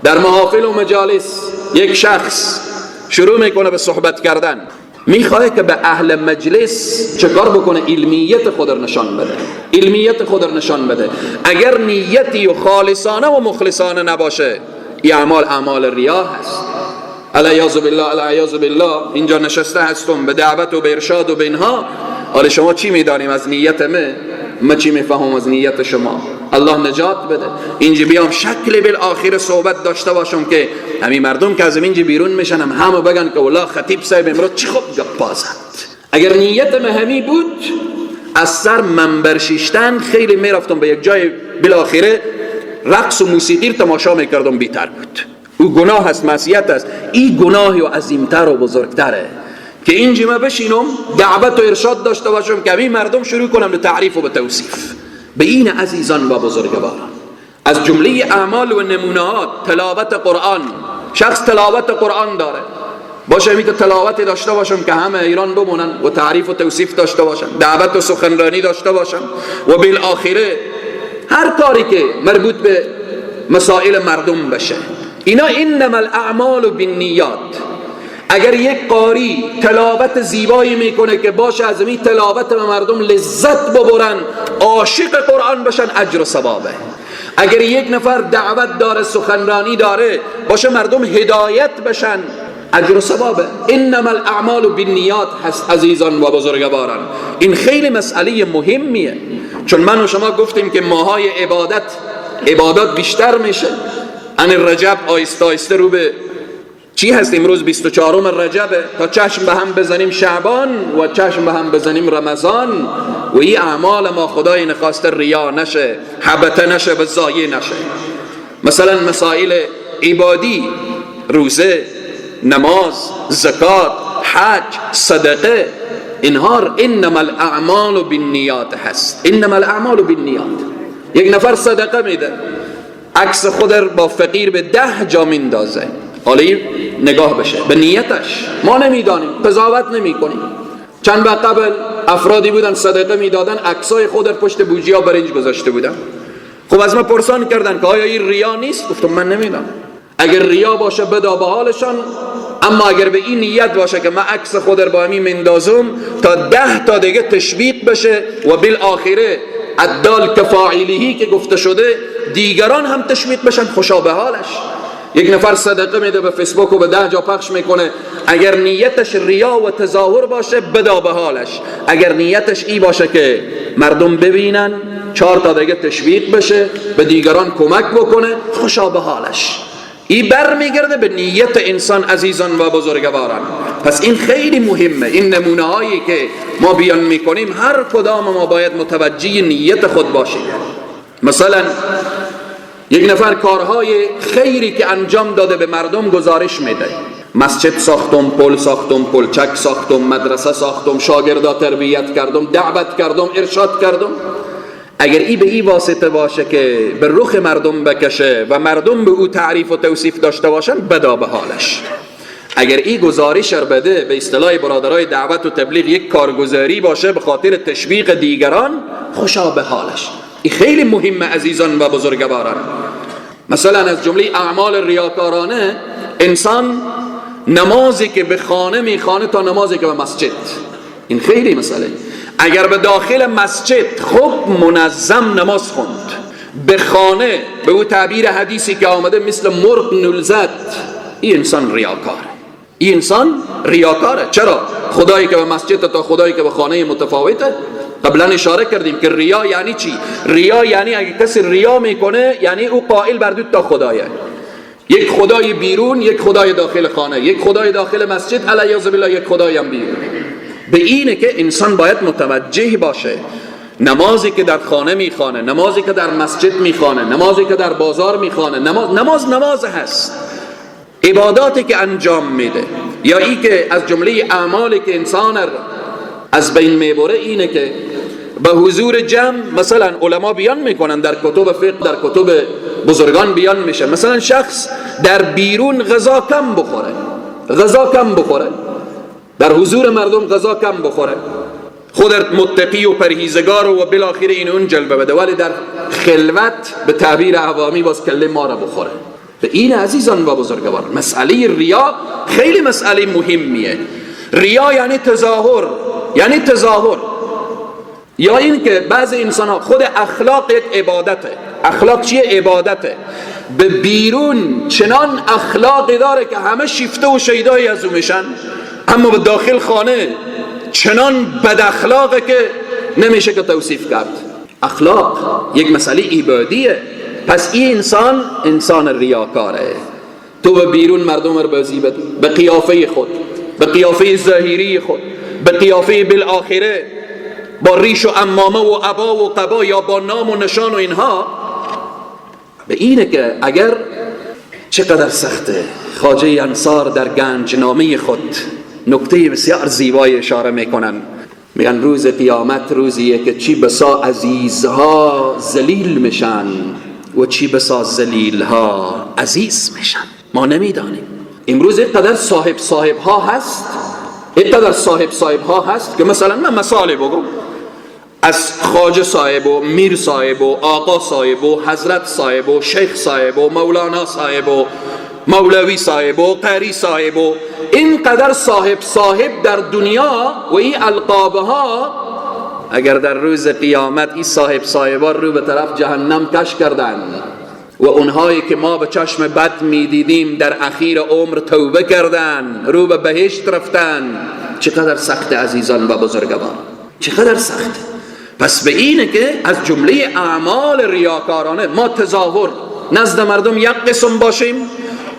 در محافل و مجالس یک شخص شروع میکنه به صحبت کردن، میخواه که به اهل مجلس چکار بکنه؟ علمیت خود را نشان بده، علمیت خود را نشان بده. اگر نیتی و خالصانه و مخلصانه نباشه این اعمال ریا هست. العیاذ بالله، العیاذ بالله. اینجا نشسته هستم به دعوت و به ارشاد و به اینها، حالا شما چی میدانیم از نیت من چی میفهمم از نیت شما؟ الله نجات بده. اینجا بیام شکل بالاخره صحبت داشته باشم که همین مردم که از اینجا بیرون میشن همه بگن که والله خطیب صاحب امروز چی خوب گپ زد. اگر نیت مهمی بود از سر منبر شیشتن خیلی میرفتم به یک جای بالاخره رقص و موسیقی رو تماشا میکردم بیتر بود. او گناه است، معصیت است. این گناهی و عظیمتر و بزرگتره که اینجا ما بشینم دعوت و ارشاد داشته باشم که همین مردم شروع کنم به تعریف و به توصیف. به این عزیزان و بزرگواران از جمله اعمال و نمونهات تلاوت قرآن. شخص تلاوت قرآن داره باشه، می که تلاوت داشته باشم که همه ایران بمونن و تعریف و توصیف داشته باشن، دعوت و سخنرانی داشته باشن و بالاخره هر کاری که مربوط به مسائل مردم بشه. اینا انما الاعمال بالنیات. اگر یک قاری تلاوت زیبایی میکنه که باشه از این تلاوت به مردم لذت ببرن، عاشق قرآن بشن، اجر و ثوابه. اگر یک نفر دعوت داره، سخنرانی داره، باشه مردم هدایت بشن، اجر و ثوابه. انما الاعمال بالنیات هست عزیزان و بزرگواران. این خیلی مسئله مهمیه، چون من و شما گفتیم که ماهای عبادت بیشتر میشه. ان رجب آیسته آیسته رو به چی هست؟ امروز 24 رجبه، تا چشم به هم بزنیم شعبان و چشم به هم بزنیم رمضان و این اعمال ما خدای نخواسته ریا نشه، حبته نشه و ضایع نشه. مثلا مسائل عبادی، روزه، نماز، زکات، حج، صدقه، اینها انما الاعمال بالنیات هست. انما الاعمال بالنیات. یک نفر صدقه میده، عکس خود با فقیر به 10 جا میندازه، حالا نگاه بشه به نیتش ما نمیدانیم، قضاوت نمی کنیم. چند وقت قبل افرادی بودن صدقه میدادن، عکسای خود پشت بوجیا برنج گذاشته بودن. خب از من پرسان کردن که آیا این ریا نیست؟ گفتم من نمیدانم. اگر ریا باشه بدا به حالشان، اما اگر به این نیت باشه که من عکس خود رو با همین مندازم تا 10 تا دیگه تشویق بشه و بالآخره عدال کفاعلیه که گفته شده دیگران هم تشویق بشن، خوشا به حالش. یک نفر صدقه میده به فیسبوک و به 10 جا پخش میکنه، اگر نیتش ریا و تظاهر باشه بدا به حالش. اگر نیتش ای باشه که مردم ببینن، 4 تا دیگه تشویق بشه، به دیگران کمک بکنه، خوشا به حالش. این برمیگرده به نیت انسان. عزیزان و بزرگواران، پس این خیلی مهمه. این نمونه هایی که ما بیان میکنیم هر کدام ما باید متوجه نیت خود باشیم. مثلا یک نفر کارهای خیری که انجام داده به مردم گزارش میده، مسجد ساختم، پل ساختم، پلچک ساختم، مدرسه ساختم، شاگردا تربیت کردم، دعوت کردم، ارشاد کردم. اگر ای به ای واسطه باشه که به رخ مردم بکشه و مردم به او تعریف و توصیف داشته باشن، بدا به حالش. اگر ای گزارش رو بده، به اصطلاح برادرای دعوت و تبلیغ یک کارگزاری باشه به خاطر تشویق دیگران، خوشا به حالش. این خیلی مهمه عزیزان و بزرگواران. مثلا از جمله اعمال ریاکارانه، انسان نمازی که به خانه میخوانه تا نمازی که به مسجد. این خیلی مسئله. اگر به داخل مسجد خوب منظم نماز خوند، به خانه به او تعبیر حدیثی که آمده مثل مرغ نلزد، این انسان ریاکاره. این انسان ریاکاره. چرا؟ خدایی که به مسجد تا خدایی که به خانه متفاوته. قبلا اشاره کردیم که ریا یعنی چی؟ ریا یعنی اگه کسی ریا میکنه یعنی او قائل بر 2 تا خدایه. یک خدای بیرون، یک خدای داخل خانه، یک خدای داخل مسجد، علیاذ بالله یک خدای هم بیرون. به اینه که انسان باید متوجه باشه نمازی که در خانه میخوانه، نمازی که در مسجد میخوانه، نمازی که در بازار میخوانه، نماز هست. عباداتی که انجام میده یا ای که از جمله اعمالی که انسان از بین میبره اینه که به حضور جمع، مثلا علما بیان میکنن در کتب فقه، در کتب بزرگان بیان میشه، مثلا شخص در بیرون غذا کم بخوره، در حضور مردم غذا کم بخوره، خودت متقی و پرهیزگار و بالاخره این اون جلوه بده، ولی در خلوت به تعبیر عوامی باز کله ما را بخوره. به این عزیزان و بزرگوار مسئله ریا خیلی مسئله مهمیه. ریا یعنی تظاهر، یا این که بعض انسان ها خود اخلاق یک عبادته. اخلاق چیه؟ عبادته. به بیرون چنان اخلاقی داره که همه شیفته و شیدایی از او میشن، اما به داخل خانه چنان بد اخلاقه که نمیشه که توصیف کرد. اخلاق یک مسئله عبادیه. پس این انسان ریاکاره. تو به بیرون مردم رو بازی بده، به قیافه خود، به قیافه ظاهری خود، به قیافه بالآخره با ریش و عمامه و عبا و قبا یا با نام و نشان و اینها. به اینه که اگر چقدر سخته. خواجه انصار در گنجنامه خود نکته بسیار زیبای اشاره میکنن، میگن روز قیامت روزیه که چی بسا عزیزها ذلیل میشن و چی بسا ذلیلها عزیز میشن. ما نمیدانیم. امروز اینقدر صاحب ها هست که مثلا من مثال بگم، از خواجه صاحب و میر صاحب و آقا صاحب و حضرت صاحب و شیخ صاحب و مولانا صاحب و مولوی صاحب و قاری صاحب و اینقدر صاحب در دنیا و این القابها، اگر در روز قیامت این صاحب‌ها رو به طرف جهنم کش کردن و اونهایی که ما به چشم بد میدیدیم در اخیر عمر توبه کردن، رو به بهشت رفتن، چقدر سخت عزیزان و بزرگوار، چقدر سخت. پس به اینه که از جمله اعمال ریاکارانه ما تظاهر نزد مردم یک قسم باشیم،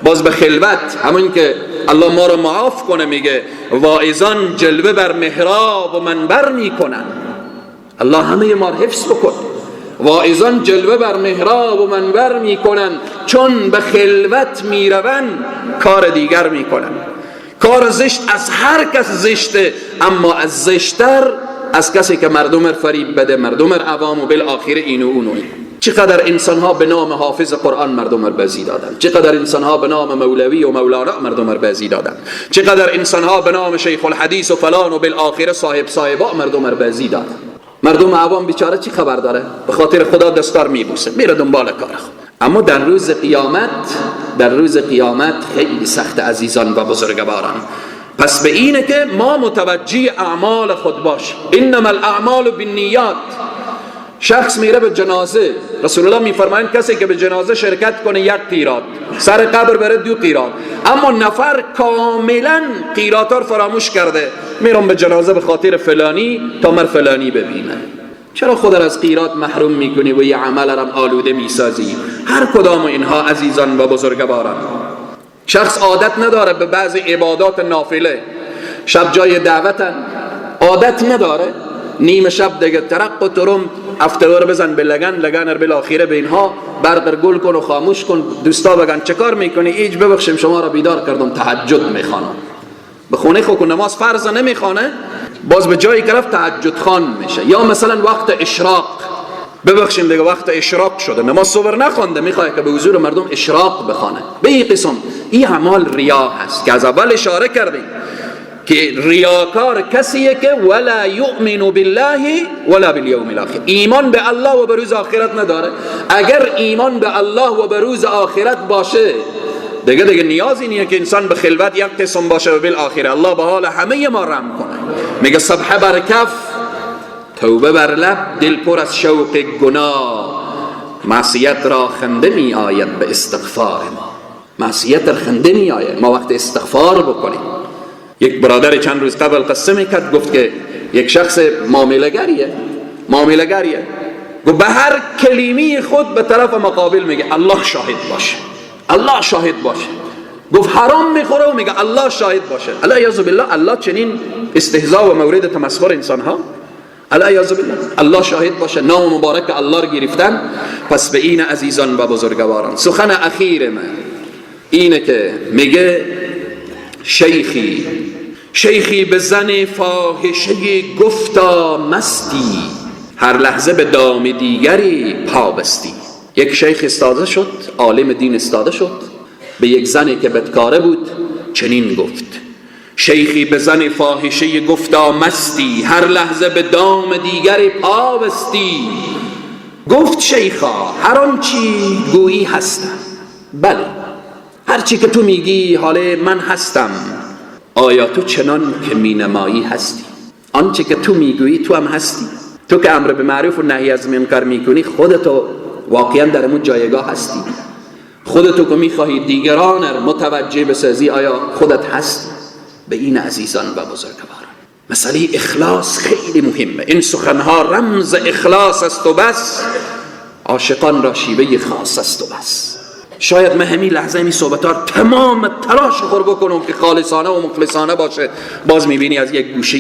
باز به خلوت همون که الله ما رو معاف کنه میگه واعظان جلوه بر محراب و منبر میکنن. الله همه ما رو حفظ بکن. واعظان جلوه بر محراب و منبر میکنن، چون به خلوت میرون کار دیگر میکنن. کار زشت از هر کس زشته، اما از زشتر از کسی که مردم فریب بده، مردم عوام و بالاخره اینو اونوی. چقدر انسان ها به نام حافظ قرآن مردم رو بازی دادن، چقدر انسان ها به نام مولوی و مولانا مردم رو بازی دادن، چقدر انسان ها به نام شیخ الحدیث و فلان و بالاخره صاحبا مردم رو بازی دادن. مردم عوام بیچاره چی خبر داره؟ به خاطر خدا دستار میبوسه، میره دنبال کار خود. اما در روز قیامت خیلی سخت عزیزان و بزرگواران. پس به اینه که ما متوجه اعمال خود باشیم. انما الاعمال بالنیات. شخص میره به جنازه، رسول الله میفرمایند کسی که به جنازه شرکت کنه 1 قیراط، سر قبر بره 2 قیراط. اما نفر کاملا قیراطا رو فراموش کرده، میرم به جنازه به خاطر فلانی تا مر فلانی ببینه. چرا خود را از قیراط محروم میکنی و یه عمل را آلوده میسازی؟ هر کدام اینها عزیزان و بزرگواران، شخص عادت نداره به بعضی عبادات نافله، شب جای دعوتن، عادت نداره نیم شب دیگه ترق و ترم افتوار بزن به لگن بالاخره به اینها برقر گل کن و خاموش کن. دوستا بگن چه کار میکنی؟ ایج ببخشیم شما را بیدار کردم، تهجد میخوانم. به خونه خود نماز فرض نمیخوانه، باز به جایی که رفت تهجد خوان میشه. یا مثلا وقت اشراق، ببخشیم دیگه وقت اشراق شده، نماز صبح نخوانده، میخواد که به حضور مردم اشراق بخوانه. به این قسم این اعمال ریا هست که از اول اشاره کردیم که ریاکار کسیه که ولا یؤمن بالله ولا بالیوم الاخر، ایمان به الله و به روز آخرت نداره. اگر ایمان به الله و به روز آخرت باشه دیگه نیازی نیه که انسان به خلوت یک قسم باشه و بالاخره الله به حال همه ما رحم کنه. میگه صبح بر کف، توبه بر لب، دل پر از شوق گناه، معصیت را خنده می آید به استغفار ما. معصیت را خنده می آید ما وقت استغفار بکنیم. یک برادر چند روز قبل قصه میکرد، گفت که یک شخص معامله‌گریه، گفت به هر کلمه خود به طرف مقابل میگه الله شاهد باشه، الله شاهد باشه. گفت حرام میخوره و میگه الله شاهد باشه. الیاذ بالله، الله چنین استهزاء و مورد تمسخر انسان ها، الیاذ بالله، الله شاهد باشه، نام مبارک الله رو گرفتن. پس به این عزیزان و بزرگواران سخن اخیر من اینه که میگه شیخی به زن فاحشه گفتا مستی، هر لحظه به دام دیگری پابستی. یک شیخ استاده شد، عالم دین استاده شد، به یک زنی که بدکاره بود چنین گفت: شیخی به زن فاحشه گفتا مستی، هر لحظه به دام دیگری پابستی. گفت شیخا هر آنچی گویی هستم. بله، هرچی که تو میگی حاله من هستم. آیا تو چنان که مینمایی هستی؟ آنچه که تو میگویی تو هم هستی؟ تو که امر به معروف و نهی از منکر میکنی خودتو واقعا در اون جایگاه هستی؟ خودتو که میخواهی دیگران رو متوجه بسازی آیا خودت هست؟ به این عزیزان و بزرگواران مسئله اخلاص خیلی مهمه. این سخنها رمز اخلاص است و بس، عاشقان را شیوه خاص است و بس. شاید من همین لحظه همین صحبت‌ها تمام تلاش خور بکنم که خالصانه و مخلصانه باشه، باز میبینی از یک گوشه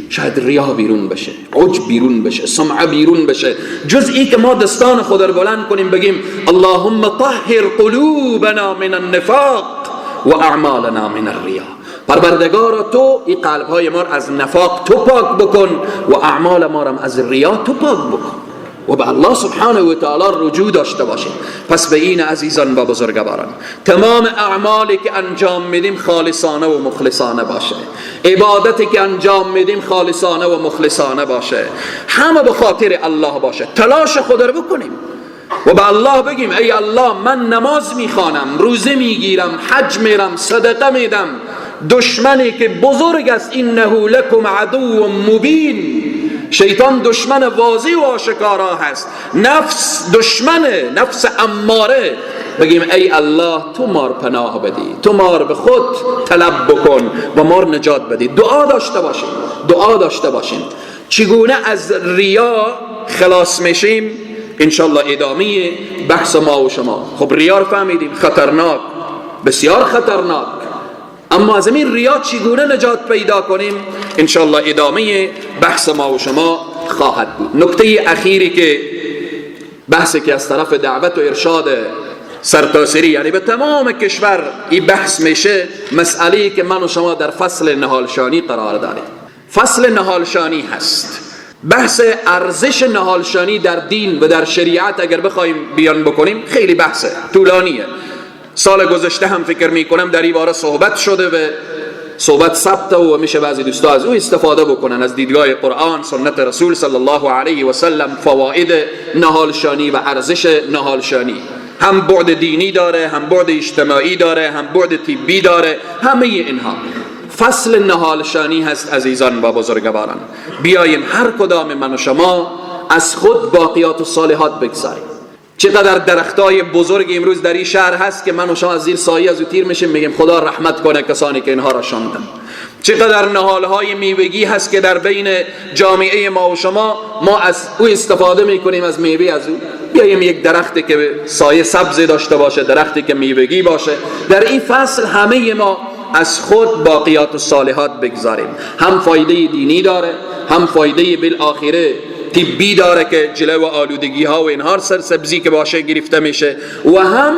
شاید ریا بیرون بشه، عجب بیرون بشه، سمعه بیرون بشه. جزئی که ما دستان خود رو بلند کنیم بگیم اللهم طهر قلوبنا من النفاق و اعمالنا من الریا. پروردگارا تو این قلب‌های ما از نفاق تو پاک بکن و اعمال ما را از ریا تو پاک بکن و به الله سبحانه و تعالی رجوع داشته باشیم. پس به این عزیزان و بزرگواران تمام اعمالی که انجام میدیم خالصانه و مخلصانه باشه، عبادتی که انجام میدیم خالصانه و مخلصانه باشه، همه به خاطر الله باشه. تلاش خود رو بکنیم و به الله بگیم ای الله من نماز میخوانم، روزه میگیرم، حج میرم، صدقه میدم. دشمنی که بزرگ است انه لکم عدو مبین، شیطان دشمن واضح و آشکارا هست، نفس دشمنه، نفس اماره. بگیم ای الله تو مار پناه بدی، تو مار به خود طلب بکن و مار نجات بدی. دعا داشته باشیم. چگونه از ریا خلاص میشیم انشالله ادامه بحث ما و شما. خب ریا رو فهمیدیم، خطرناک، بسیار خطرناک. اما از این ریا چگونه نجات پیدا کنیم انشالله ادامه بحث ما و شما خواهد بود. نکته اخیری که بحثی که از طرف دعوت و ارشاد سرتاسری، یعنی به تمام کشور این بحث میشه. مسئله‌ای که من و شما در فصل نهالشانی قرار داریم. فصل نهالشانی هست. بحث ارزش نهالشانی در دین و در شریعت اگر بخوایم بیان بکنیم خیلی بحثه طولانیه. سال گذشته هم فکر میکنم در این باره صحبت شده و صحبت ثبت و میشه بعضی دوستا از او استفاده بکنن، از دیدگاه قرآن، سنت رسول صلی الله علیه و سلم، فواید نهالشانی و ارزش نهالشانی. هم بعد دینی داره، هم بعد اجتماعی داره، هم بعد طبی داره، همه اینها. فصل نهالشانی هست عزیزان و بزرگواران. بیایم هر کدام من و شما از خود باقیات الصالحات بگذاریم. چقدر درختای بزرگ امروز در این شهر هست که من و شما از زیر سایه از او تیر میشیم میگیم خدا رحمت کنه کسانی که اینها را شاندن. چقدر نهالهای میوگی هست که در بین جامعه ما و شما از او استفاده میکنیم، از میوه از او. بیاییم یک درختی که سایه سبز داشته باشه، درختی که میوگی باشه. در این فصل همه ما از خود باقیات الصالحات بگذاریم. هم فایده دینی داره، هم فایده بالآخره طبی داره که جلو آلودگی ها و اینها سرسبزی که باشه گرفته میشه، و هم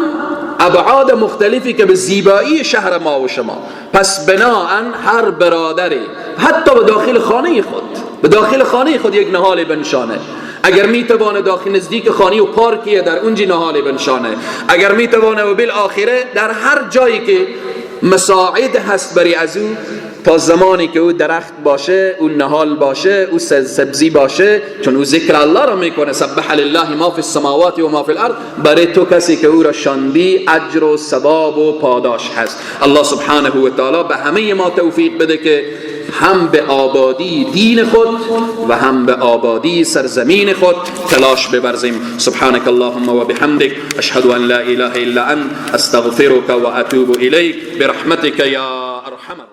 ابعاد مختلفی که به زیبایی شهر ما و شما. پس بناهن هر برادری حتی به داخل خانه خود یک نهال بنشانه. اگر میتوانه داخل نزدیک خانه و پارکیه در اونجا نهال بنشانه. اگر میتوانه و بالآخره در هر جایی که مساعد هست برای از او، تا زمانی که او درخت باشه، او نهال باشه، او سبزی باشه، چون او ذکر الله را میکنه، سبح لله ما فی السماوات و ما فی الارض، برای تو کسی که او را شاندی اجر و ثواب و پاداش هست. الله سبحانه و تعالی به همه ما توفیق بده که هم به آبادی دین خود و هم به آبادی سرزمین خود تلاش ببرزیم. سبحانك اللهم و بحمدك، اشهد ان لا اله الا انت، استغفرك و اتوب الیک، برحمتك یا ارحم.